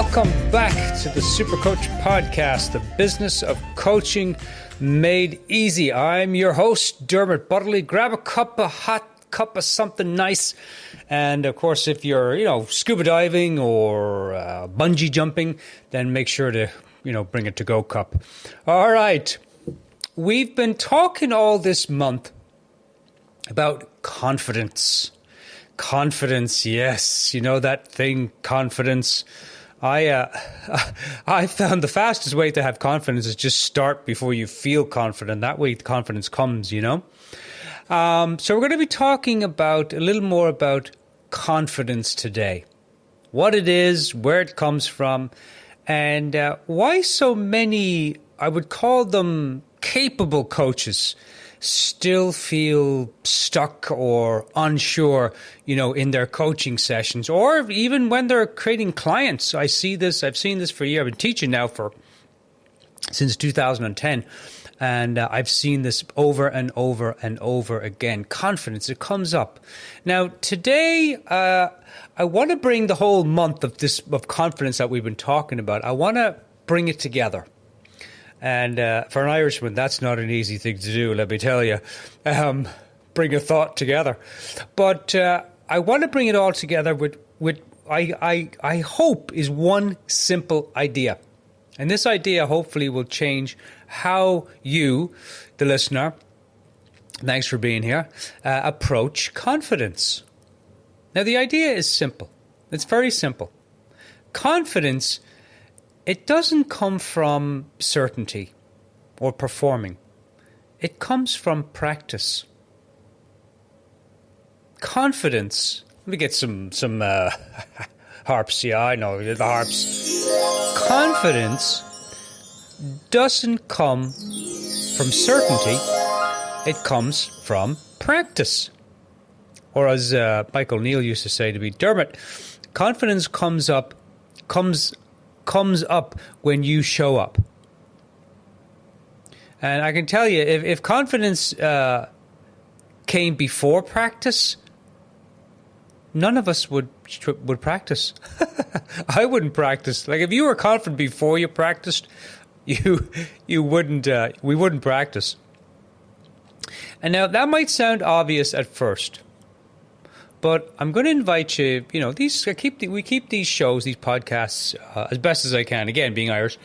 Welcome back to the SuperCoach Podcast, the business of coaching made easy. I'm your host, Dermot Butterly. Grab a hot cup of something nice. And of course, if you're, scuba diving or bungee jumping, then make sure to, bring a to-go cup. All right. We've been talking all this month about confidence. Confidence, yes. You know that thing, confidence. I found the fastest way to have confidence is just start before you feel confident. That way the confidence comes, So we're going to be talking a little more about confidence today. What it is, where it comes from, and why so many, I would call them capable coaches, still feel stuck or unsure, in their coaching sessions, or even when they're creating clients. I've seen this for a year. I've been teaching now since 2010, and I've seen this over and over and over again. Confidence, it comes up. Now, today, I want to bring the whole month of confidence that we've been talking about. I want to bring it together. And for an Irishman, that's not an easy thing to do, let me tell you. Bring a thought together. But I want to bring it all together with I hope is one simple idea. And this idea hopefully will change how you, the listener, thanks for being here, approach confidence. Now, the idea is simple. It's very simple. Confidence, it doesn't come from certainty or performing. It comes from practice. Confidence. Let me get some harps. Yeah, I know the harps. Confidence doesn't come from certainty. It comes from practice. Or as Michael Neal used to say to me, Dermot, confidence comes up when you show up. And I can tell you, if confidence came before practice, none of us would practice. I wouldn't practice. Like if you were confident before you practiced, you wouldn't. We wouldn't practice. And now that might sound obvious at first, but I'm going to invite you. We keep these shows, these podcasts, as best as I can. Again, being Irish,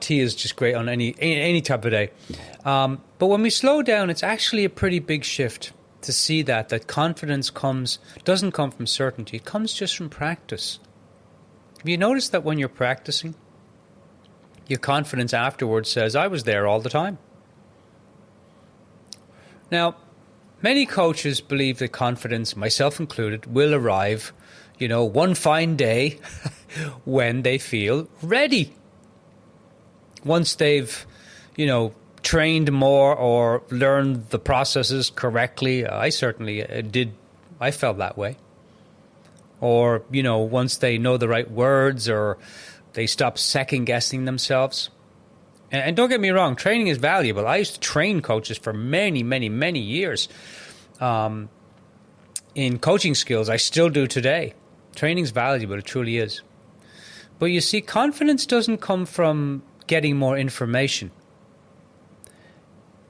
tea is just great on any type of day. But when we slow down, it's actually a pretty big shift to see that confidence doesn't come from certainty. It comes just from practice. Have you noticed that when you're practicing, your confidence afterwards says, "I was there all the time." Now, many coaches believe that confidence, myself included, will arrive, one fine day when they feel ready. Once they've, trained more or learned the processes correctly. I certainly did. I felt that way. Or, once they know the right words or they stop second-guessing themselves. And don't get me wrong, training is valuable. I used to train coaches for many, many, many years in coaching skills. I still do today. Training's valuable. It truly is. But you see, confidence doesn't come from getting more information.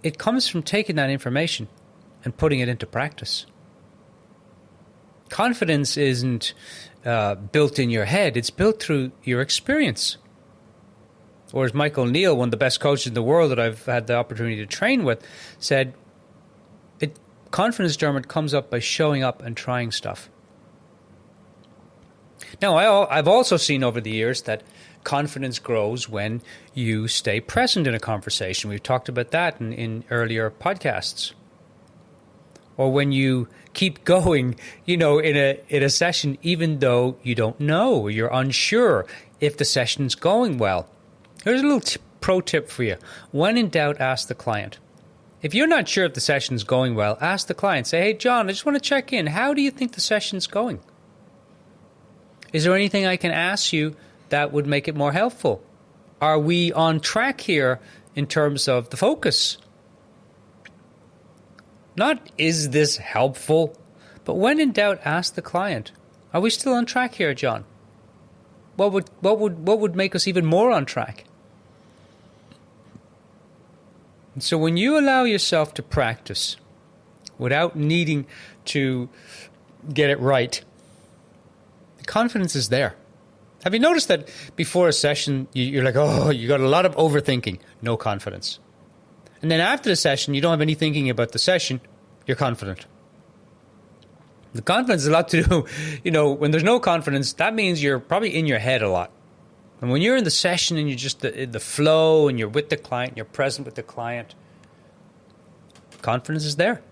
It comes from taking that information and putting it into practice. Confidence isn't built in your head. It's built through your experience. Or as Michael Neal, one of the best coaches in the world that I've had the opportunity to train with, said, confidence, Dermot, comes up by showing up and trying stuff. Now, I've also seen over the years that confidence grows when you stay present in a conversation. We've talked about that in earlier podcasts. Or when you keep going, in a session, even though you don't know, or you're unsure if the session's going well. Here's a little pro tip for you. When in doubt, ask the client. If you're not sure if the session's going well, ask the client. Say, "Hey, John, I just want to check in. How do you think the session's going? Is there anything I can ask you that would make it more helpful? Are we on track here in terms of the focus?" Not, "Is this helpful?" But when in doubt, ask the client. Are we still on track here, John? What would make us even more on track? And so when you allow yourself to practice without needing to get it right, the confidence is there. Have you noticed that before a session, you're like, oh, you got a lot of overthinking, no confidence. And then after the session, you don't have any thinking about the session, you're confident. The confidence has a lot to do, when there's no confidence, that means you're probably in your head a lot. And when you're in the session and you're just in the flow and you're with the client, you're present with the client, confidence is there.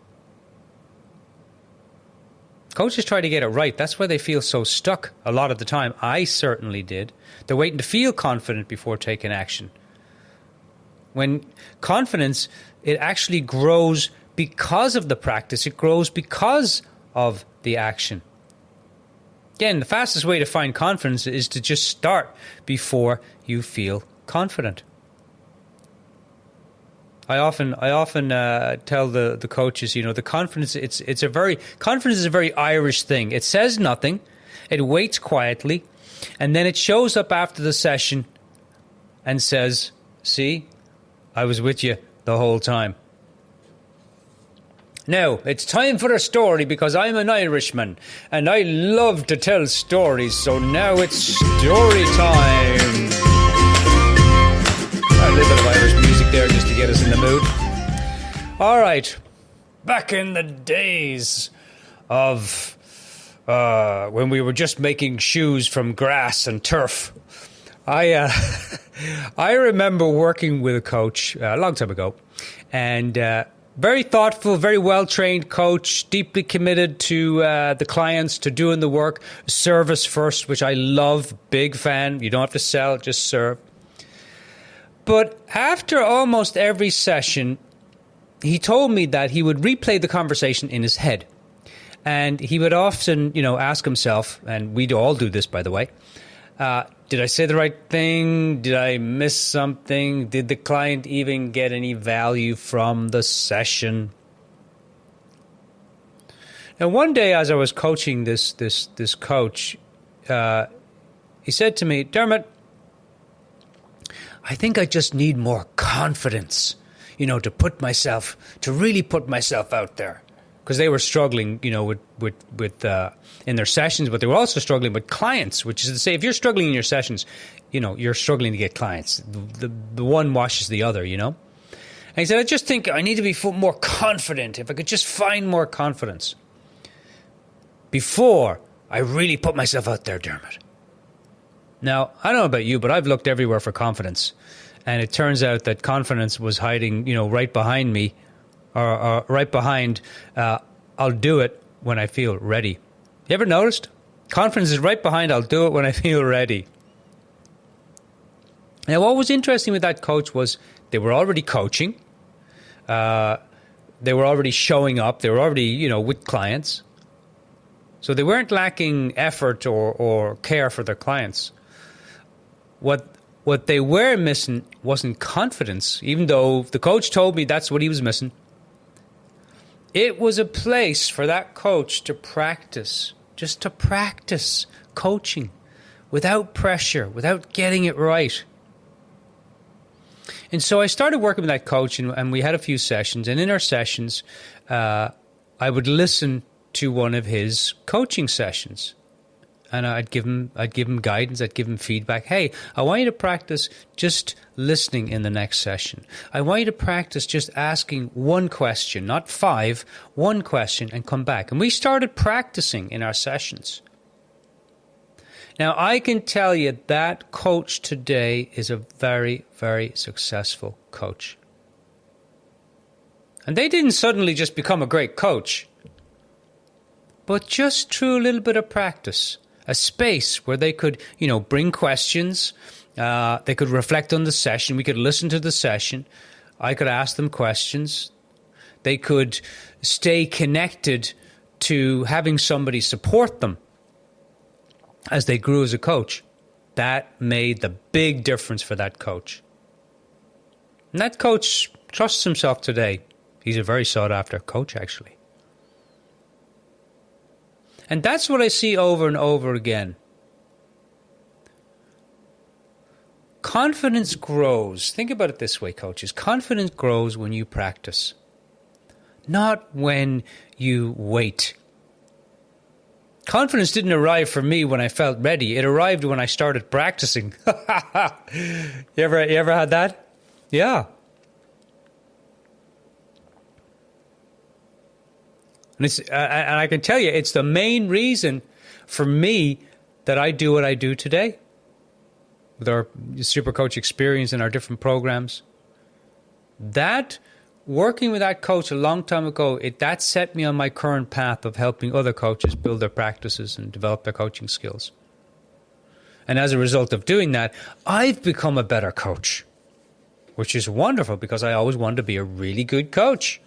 Coaches try to get it right. That's why they feel so stuck a lot of the time. I certainly did. They're waiting to feel confident before taking action. When confidence, it actually grows because of the practice. It grows because of the action. Again, the fastest way to find confidence is to just start before you feel confident. I often tell the coaches, the confidence. Confidence is a very Irish thing. It says nothing, it waits quietly, and then it shows up after the session and says, "See, I was with you the whole time." Now, it's time for a story because I'm an Irishman and I love to tell stories. So now it's story time. A little bit of Irish music there just to get us in the mood. All right. Back in the days of when we were just making shoes from grass and turf, I remember working with a coach a long time ago, and very thoughtful, very well-trained coach, deeply committed to the clients, to doing the work, service first, which I love, big fan. You don't have to sell, just serve. But after almost every session, he told me that he would replay the conversation in his head. And he would often, ask himself, and we all do this, by the way, did I say the right thing? Did I miss something? Did the client even get any value from the session? Now, one day as I was coaching this coach, he said to me, "Dermot, I think I just need more confidence, to really put myself out there." Because they were struggling, with in their sessions, but they were also struggling with clients, which is to say, if you're struggling in your sessions, you're struggling to get clients. The one washes the other, And he said, "I just think I need to be more confident. If I could just find more confidence before I really put myself out there, Dermot." Now, I don't know about you, but I've looked everywhere for confidence. And it turns out that confidence was hiding, right behind me, or right behind, I'll do it when I feel ready. You ever noticed? Confidence is right behind, I'll do it when I feel ready. Now, what was interesting with that coach was they were already coaching. They were already showing up. They were already, with clients. So they weren't lacking effort or care for their clients. What they were missing wasn't confidence, even though the coach told me that's what he was missing. It was a place for that coach to practice, just to practice coaching without pressure, without getting it right. And so I started working with that coach, and we had a few sessions. And in our sessions, I would listen to one of his coaching sessions. And I'd give him guidance. I'd give him feedback. Hey, I want you to practice just listening in the next session. I want you to practice just asking one question, not 5, one question, and come back. And we started practicing in our sessions. Now, I can tell you that coach today is a very, very successful coach. And they didn't suddenly just become a great coach, but just through a little bit of practice. A space where they could, bring questions. They could reflect on the session. We could listen to the session. I could ask them questions. They could stay connected to having somebody support them as they grew as a coach. That made the big difference for that coach. And that coach trusts himself today. He's a very sought-after coach, actually. And that's what I see over and over again. Confidence grows. Think about it this way, coaches. Confidence grows when you practice, not when you wait. Confidence didn't arrive for me when I felt ready. It arrived when I started practicing. You ever had that? Yeah. And I can tell you, it's the main reason for me that I do what I do today with our SuperCoach Experience and our different programs. That working with that coach a long time ago, that set me on my current path of helping other coaches build their practices and develop their coaching skills. And as a result of doing that, I've become a better coach, which is wonderful because I always wanted to be a really good coach.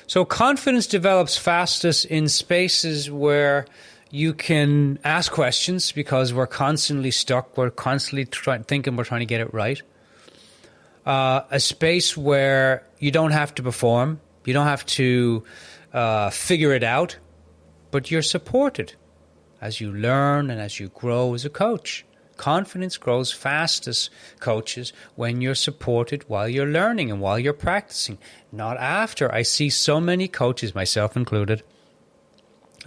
So confidence develops fastest in spaces where you can ask questions because we're constantly stuck. We're constantly thinking we're trying to get it right. A space where you don't have to perform. You don't have to figure it out. But you're supported as you learn and as you grow as a coach. Confidence grows fastest, coaches, when you're supported while you're learning and while you're practicing, not after. I see so many coaches, myself included.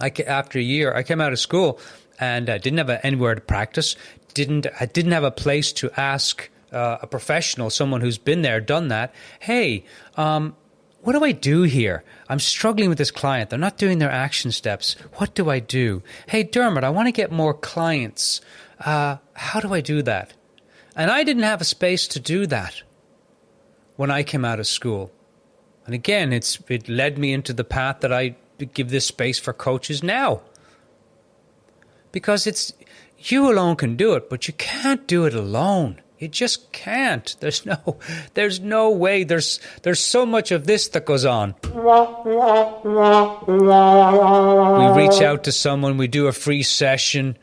After a year, I came out of school and I didn't have anywhere to practice. I didn't have a place to ask a professional, someone who's been there, done that. Hey, what do I do here? I'm struggling with this client. They're not doing their action steps. What do I do? Hey, Dermot, I want to get more clients. How do I do that? And I didn't have a space to do that when I came out of school. And again, it led me into the path that I give this space for coaches now. Because you alone can do it, but you can't do it alone. You just can't. There's no way. There's so much of this that goes on. We reach out to someone, we do a free session,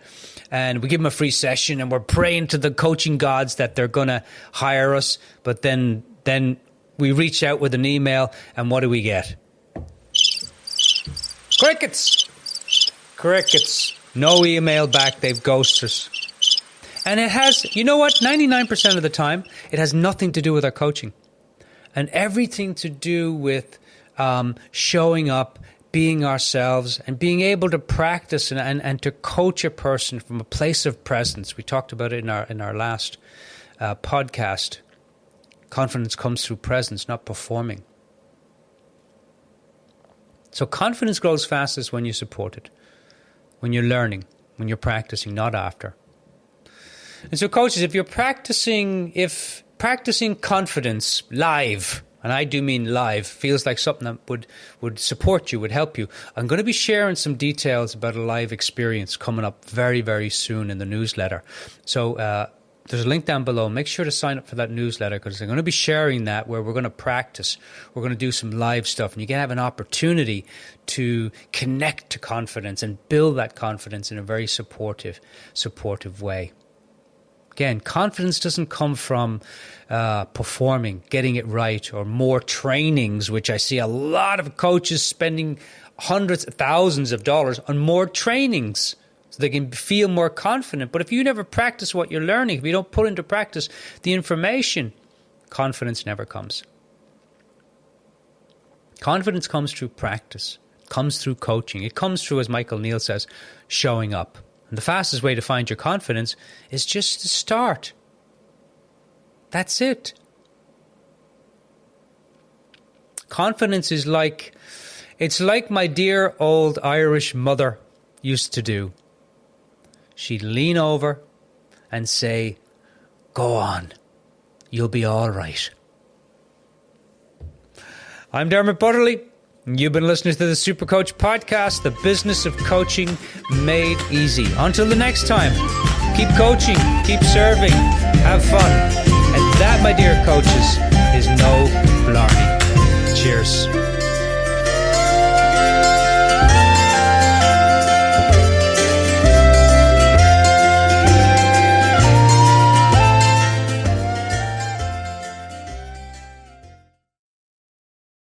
and we give them a free session, and we're praying to the coaching gods that they're going to hire us. But then we reach out with an email, and what do we get? Crickets. No email back. They've ghosted us. And it has, you know what? 99% of the time, it has nothing to do with our coaching. And everything to do with showing up, being ourselves, and being able to practice and to coach a person from a place of presence. We talked about it in our last podcast. Confidence comes through presence, not performing. So confidence grows fastest when you support it, when you're learning, when you're practicing, not after. And so coaches, if practicing confidence live, and I do mean live, feels like something that would support you, would help you, I'm going to be sharing some details about a live experience coming up very, very soon in the newsletter. So there's a link down below. Make sure to sign up for that newsletter because I'm going to be sharing that where we're going to practice. We're going to do some live stuff, and you can have an opportunity to connect to confidence and build that confidence in a very supportive way. Again, confidence doesn't come from performing, getting it right, or more trainings, which I see a lot of coaches spending hundreds of thousands of dollars on more trainings so they can feel more confident. But if you never practice what you're learning, if you don't put into practice the information, confidence never comes. Confidence comes through practice, comes through coaching. It comes through, as Michael Neal says, showing up. And the fastest way to find your confidence is just to start. That's it. Confidence is like my dear old Irish mother used to do. She'd lean over and say, "Go on, you'll be all right." I'm Dermot Butterly. You've been listening to the SuperCoach Podcast, the business of coaching made easy. Until the next time, keep coaching, keep serving, have fun. And that, my dear coaches, is no blarney. Cheers.